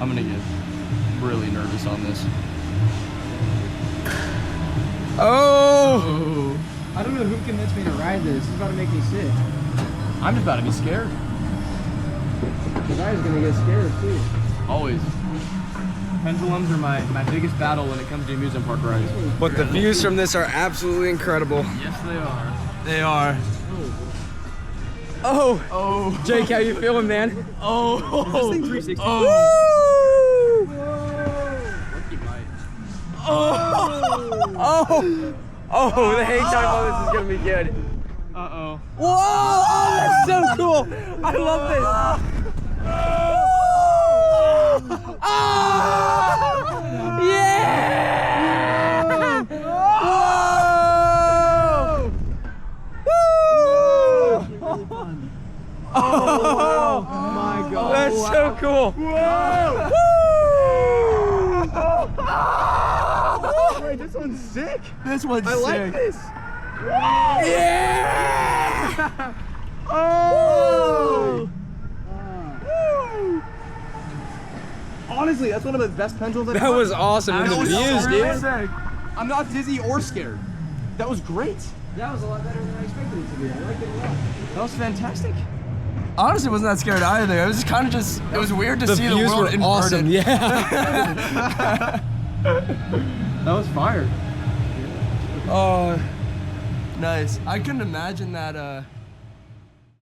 I'm gonna get really nervous on this. Oh! I don't know who convinced me to ride this. It's about to make me sick. I'm just about to be scared. The guy's gonna get scared too. Always. Pendulums are my biggest battle when it comes to amusement park rides. But the views from this are absolutely incredible. Yes, they are. They are. Oh! Oh. Jake, how you feeling, man? Oh. This thing 360. Oh! Oh! Oh, the hang time on this is gonna be good. Uh-oh. Whoa! Oh, that's so cool! I love this! Oh! Yeah! Whoa! Woo! Oh my God. That's so cool! Whoa! Woo! Wait, this one's sick. This one's I like this. Yeah! Oh! Honestly, that's one of the best pendulums I've That was awesome. And the views, dude. I'm not dizzy or scared. That was great. That was a lot better than I expected it to be. I liked it a lot. That was fantastic. Honestly, wasn't that scared either. It was just kind of just, it was weird to see the views world were inverted. awesome. Yeah. That was fire. Oh, nice. I couldn't imagine that